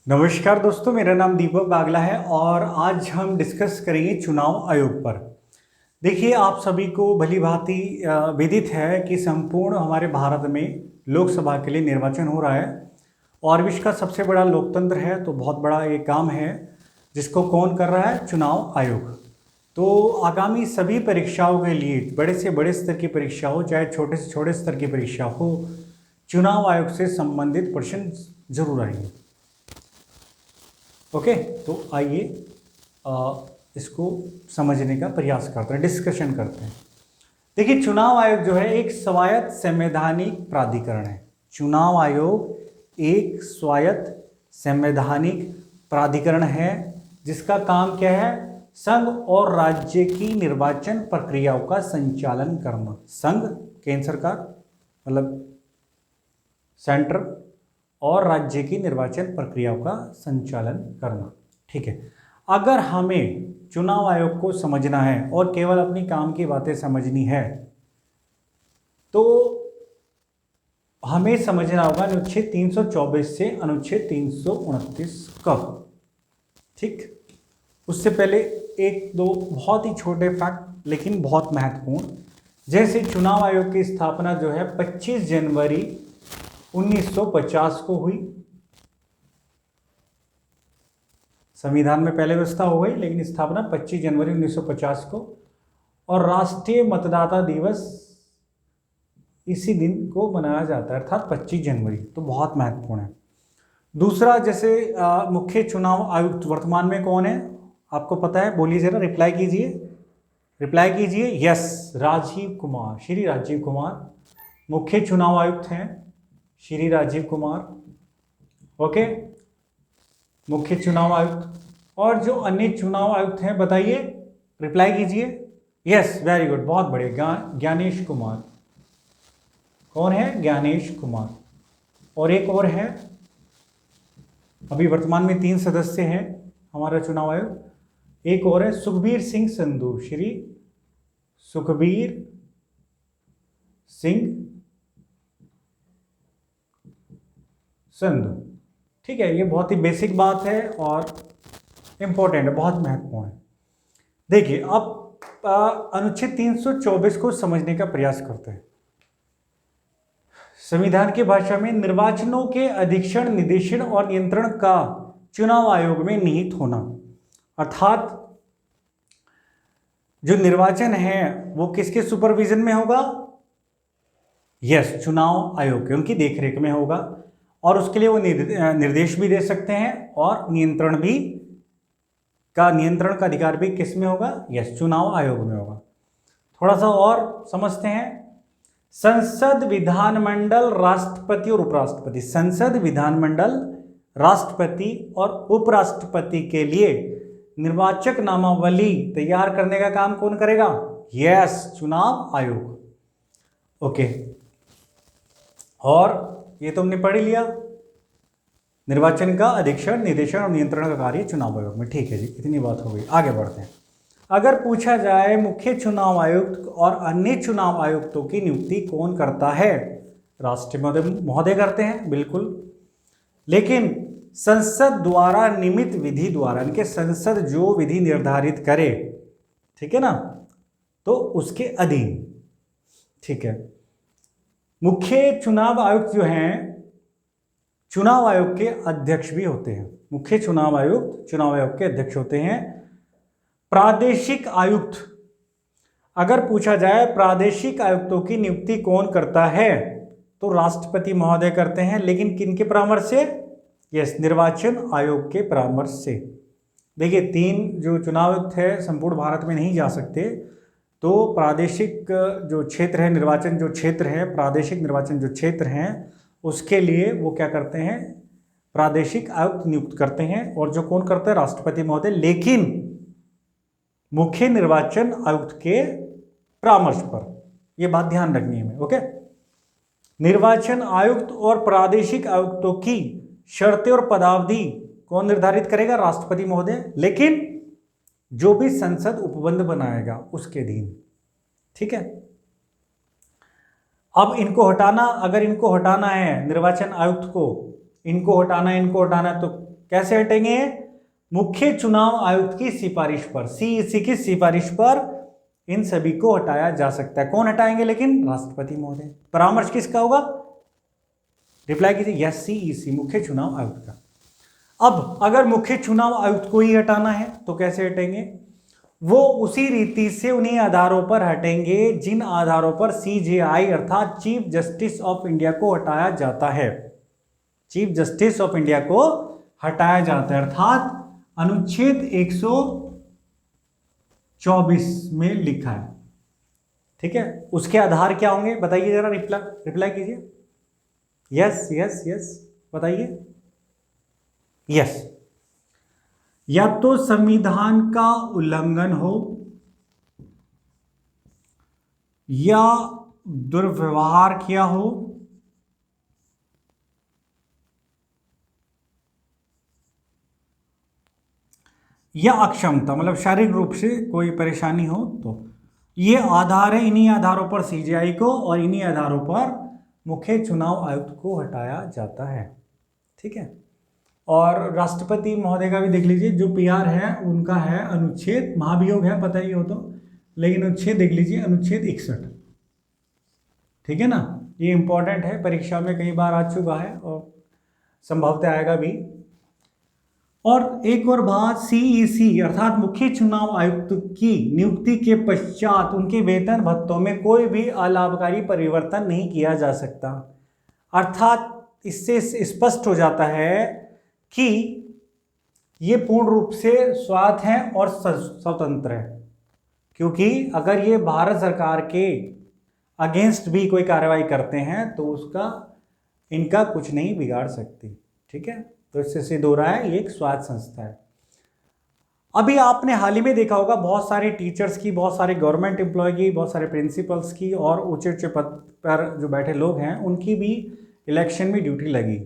नमस्कार दोस्तों, मेरा नाम दीपक बागला है और आज हम डिस्कस करेंगे चुनाव आयोग पर। देखिए, आप सभी को भली भांति विदित है कि संपूर्ण हमारे भारत में लोकसभा के लिए निर्वाचन हो रहा है और विश्व का सबसे बड़ा लोकतंत्र है, तो बहुत बड़ा ये काम है जिसको कौन कर रहा है? चुनाव आयोग। तो आगामी सभी परीक्षाओं के लिए, बड़े से बड़े स्तर की परीक्षा हो चाहे छोटे से छोटे स्तर की परीक्षा हो, चुनाव आयोग से संबंधित प्रश्न जरूर आएंगे। ओके, तो आइए इसको समझने का प्रयास करते हैं, डिस्कशन करते हैं। देखिए, चुनाव आयोग जो है एक स्वायत्त संवैधानिक प्राधिकरण है। चुनाव आयोग एक स्वायत्त संवैधानिक प्राधिकरण है जिसका काम क्या है? संघ और राज्य की निर्वाचन प्रक्रियाओं का संचालन करना। संघ, केंद्र सरकार मतलब सेंटर, और राज्य की निर्वाचन प्रक्रियाओं का संचालन करना। ठीक है, अगर हमें चुनाव आयोग को समझना है और केवल अपनी काम की बातें समझनी है तो हमें समझना होगा अनुच्छेद 324 से अनुच्छेद 329 का। ठीक, उससे पहले एक दो बहुत ही छोटे फैक्ट लेकिन बहुत महत्वपूर्ण। जैसे चुनाव आयोग की स्थापना जो है 25 जनवरी 1950 को हुई। संविधान में पहले व्यवस्था हो गई लेकिन स्थापना 25 जनवरी 1950 को, और राष्ट्रीय मतदाता दिवस इसी दिन को मनाया जाता है, अर्थात 25 जनवरी। तो बहुत महत्वपूर्ण है। दूसरा, जैसे मुख्य चुनाव आयुक्त वर्तमान में कौन है? आपको पता है? बोलिए जरा, रिप्लाई कीजिए, रिप्लाई कीजिए। यस, राजीव कुमार, श्री राजीव कुमार मुख्य चुनाव आयुक्त हैं। श्री राजीव कुमार, ओके, मुख्य चुनाव आयुक्त। और जो अन्य चुनाव आयुक्त हैं बताइए, रिप्लाई कीजिए। यस, वेरी गुड, बहुत बढ़िया, ज्ञानेश कुमार। कौन है? ज्ञानेश कुमार। और एक और है, अभी वर्तमान में 3 सदस्य हैं हमारा चुनाव आयोग। एक और है सुखबीर सिंह संधू, श्री सुखबीर सिंह संधू। ठीक है, ये बहुत ही बेसिक बात है और इंपॉर्टेंट है, बहुत महत्वपूर्ण है। देखिए, अब अनुच्छेद 324 को समझने का प्रयास करते हैं। संविधान की भाषा में निर्वाचनों के अधीक्षण, निदेशन और नियंत्रण का चुनाव आयोग में निहित होना, अर्थात जो निर्वाचन है वो किसके सुपरविजन में होगा? यस, चुनाव आयोग के, उनकी देखरेख में होगा। और उसके लिए वो निर्देश भी दे सकते हैं और नियंत्रण का अधिकार भी किस में होगा? यस, चुनाव आयोग में होगा। थोड़ा सा और समझते हैं। संसद, विधानमंडल, राष्ट्रपति और उपराष्ट्रपति। संसद, विधानमंडल, राष्ट्रपति और उपराष्ट्रपति के लिए निर्वाचक नामावली तैयार करने का काम कौन करेगा? यस, चुनाव आयोग। ओके, और ये तो हमने पढ़ लिया, निर्वाचन का अधीक्षण, निदेशन और नियंत्रण का कार्य चुनाव आयोग में। ठीक है जी, इतनी बात हो गई, आगे बढ़ते हैं। अगर पूछा जाए मुख्य चुनाव आयुक्त और अन्य चुनाव आयुक्तों की नियुक्ति कौन करता है? राष्ट्रपति महोदय करते हैं, बिल्कुल। लेकिन संसद द्वारा नियमित विधि द्वारा, इनके संसद जो विधि निर्धारित करे, ठीक है ना, तो उसके अधीन। ठीक है, मुख्य चुनाव आयुक्त जो हैं चुनाव आयोग के अध्यक्ष भी होते हैं। मुख्य चुनाव आयुक्त चुनाव आयोग के अध्यक्ष होते हैं। प्रादेशिक आयुक्त, अगर पूछा जाए प्रादेशिक आयुक्तों की नियुक्ति कौन करता है, तो राष्ट्रपति महोदय करते हैं, लेकिन किनके परामर्श से? यस, निर्वाचन आयोग के परामर्श से। देखिए, 3 जो चुनाव आयुक्त है संपूर्ण भारत में नहीं जा सकते, तो प्रादेशिक जो क्षेत्र है, निर्वाचन जो क्षेत्र है, प्रादेशिक निर्वाचन जो क्षेत्र हैं, उसके लिए वो क्या करते हैं? प्रादेशिक आयुक्त नियुक्त करते हैं। और जो कौन करता है? राष्ट्रपति महोदय, लेकिन मुख्य निर्वाचन आयुक्त के परामर्श पर। यह बात ध्यान रखनी है, ओके। निर्वाचन आयुक्त और प्रादेशिक आयुक्तों की शर्तें और पदावधि कौन निर्धारित करेगा? राष्ट्रपति महोदय, लेकिन जो भी संसद उपबंध बनाएगा उसके अधीन। ठीक है, अब इनको हटाना, अगर इनको हटाना है निर्वाचन आयुक्त को, इनको हटाना है तो कैसे हटेंगे? मुख्य चुनाव आयुक्त की सिफारिश पर, सीईसी की सिफारिश पर इन सभी को हटाया जा सकता है। कौन हटाएंगे? लेकिन राष्ट्रपति महोदय। परामर्श किसका होगा? रिप्लाई कीजिए यस, सीईसी, मुख्य चुनाव आयुक्त का। अब अगर मुख्य चुनाव आयुक्त को ही हटाना है तो कैसे हटेंगे? वो उसी रीति से उन्हीं आधारों पर हटेंगे जिन आधारों पर सीजेआई अर्थात चीफ जस्टिस ऑफ इंडिया को हटाया जाता है। चीफ जस्टिस ऑफ इंडिया को हटाया जाता है अर्थात अनुच्छेद 124 में लिखा है। ठीक है, उसके आधार क्या होंगे बताइए जरा, रिप्लाई कीजिए। यस यस यस, बताइए। यस, या तो संविधान का उल्लंघन हो, या दुर्व्यवहार किया हो, या अक्षमता मतलब शारीरिक रूप से कोई परेशानी हो, तो ये आधार है। इन्हीं आधारों पर सीजेआई को और इन्हीं आधारों पर मुख्य चुनाव आयुक्त को हटाया जाता है। ठीक है, और राष्ट्रपति महोदय का भी देख लीजिए, जो पीआर है उनका है अनुच्छेद, महाभियोग है पता ही हो तो, लेकिन अनुच्छेद देख लीजिए, अनुच्छेद 61। ठीक है ना, ये इंपॉर्टेंट है, परीक्षा में कई बार आ चुका है और संभवतः आएगा भी। और एक और बात, सीईसी अर्थात मुख्य चुनाव आयुक्त की नियुक्ति के पश्चात उनके वेतन भत्तों में कोई भी अलाभकारी परिवर्तन नहीं किया जा सकता। अर्थात इससे स्पष्ट हो जाता है कि ये पूर्ण रूप से स्वायत्त है और स्वतंत्र है, क्योंकि अगर ये भारत सरकार के अगेंस्ट भी कोई कार्रवाई करते हैं तो उसका इनका कुछ नहीं बिगाड़ सकती। ठीक है, तो इससे सिद्ध हो रहा है ये एक स्वायत्त संस्था है। अभी आपने हाल ही में देखा होगा बहुत सारे टीचर्स की, बहुत सारे गवर्नमेंट एम्प्लॉय की, बहुत सारे प्रिंसिपल्स की और ऊंचे ऊंचे पद पर जो बैठे लोग हैं उनकी भी इलेक्शन में ड्यूटी लगी।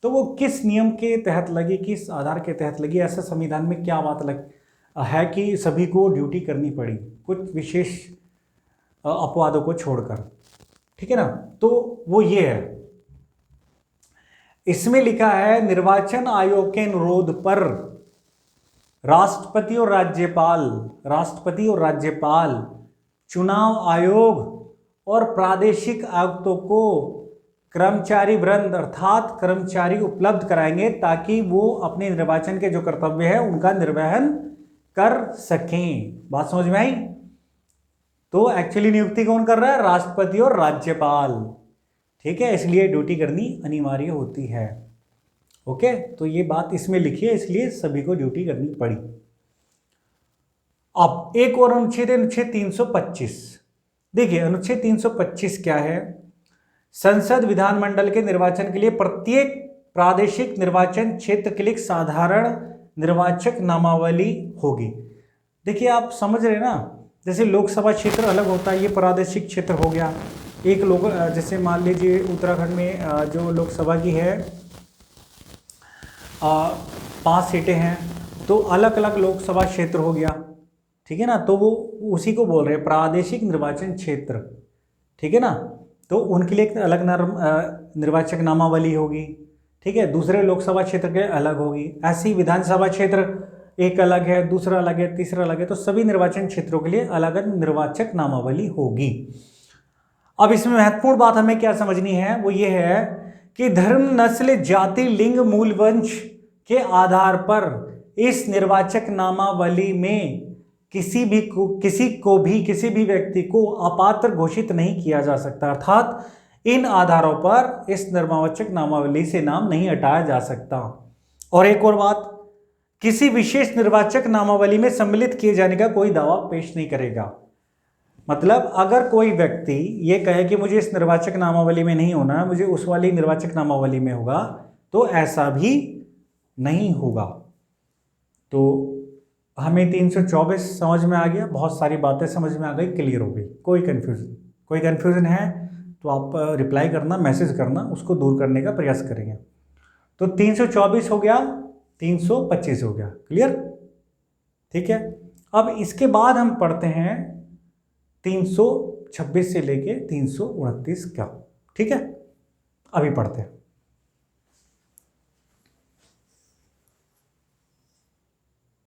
तो वो किस नियम के तहत लगी, किस आधार के तहत लगी, ऐसा संविधान में क्या बात है कि सभी को ड्यूटी करनी पड़ी कुछ विशेष अपवादों को छोड़कर। ठीक है ना, तो वो ये है, इसमें लिखा है निर्वाचन आयोग के अनुरोध पर राष्ट्रपति और राज्यपाल चुनाव आयोग और प्रादेशिक आयुक्तों को कर्मचारी वृंद अर्थात कर्मचारी उपलब्ध कराएंगे ताकि वो अपने निर्वाचन के जो कर्तव्य है उनका निर्वहन कर सकें। बात समझ में आई? तो एक्चुअली नियुक्ति कौन कर रहा है? राष्ट्रपति और राज्यपाल। ठीक है, इसलिए ड्यूटी करनी अनिवार्य होती है। ओके, तो ये बात इसमें लिखी है, इसलिए सभी को ड्यूटी करनी पड़ी। अब एक और अनुच्छेद है, अनुच्छेद 325। देखिए अनुच्छेद 325 क्या है? संसद विधानमंडल के निर्वाचन के लिए प्रत्येक प्रादेशिक निर्वाचन क्षेत्र के लिए साधारण निर्वाचक नामावली होगी। देखिए आप समझ रहे हैं ना, जैसे लोकसभा क्षेत्र अलग होता है, ये प्रादेशिक क्षेत्र हो गया। एक लोग जैसे मान लीजिए उत्तराखंड में जो लोकसभा की है 5 सीटें हैं, तो अलग अलग लोकसभा क्षेत्र हो गया। ठीक है ना, तो वो उसी को बोल रहे हैं प्रादेशिक निर्वाचन क्षेत्र। ठीक है ना, तो उनके लिए एक अलग निर्वाचक नामावली होगी। ठीक है, दूसरे लोकसभा क्षेत्र के अलग होगी। ऐसी विधानसभा क्षेत्र एक अलग है, दूसरा अलग है, तीसरा अलग है, तो सभी निर्वाचन क्षेत्रों के लिए अलग अलग निर्वाचक नामावली होगी। अब इसमें महत्वपूर्ण बात हमें क्या समझनी है, वो ये है कि धर्म, नस्ल, जाति, लिंग, मूल वंश के आधार पर इस निर्वाचक नामावली में किसी भी व्यक्ति को अपात्र घोषित नहीं किया जा सकता। अर्थात इन आधारों पर इस निर्वाचक नामावली से नाम नहीं हटाया जा सकता। और एक और बात, किसी विशेष निर्वाचक नामावली में सम्मिलित किए जाने का कोई दावा पेश नहीं करेगा। मतलब अगर कोई व्यक्ति ये कहे कि मुझे इस निर्वाचक नामावली में नहीं होना, मुझे उस वाली निर्वाचक नामावली में होगा, तो ऐसा भी नहीं होगा। तो हमें 324 समझ में आ गया, बहुत सारी बातें समझ में आ गई, क्लियर हो गई। कोई कन्फ्यूज़न है तो आप रिप्लाई करना, मैसेज करना, उसको दूर करने का प्रयास करेंगे। तो 324 हो गया, 325 हो गया, क्लियर? ठीक है, अब इसके बाद हम पढ़ते हैं 326 से लेके 329 का। ठीक है, अभी पढ़ते हैं।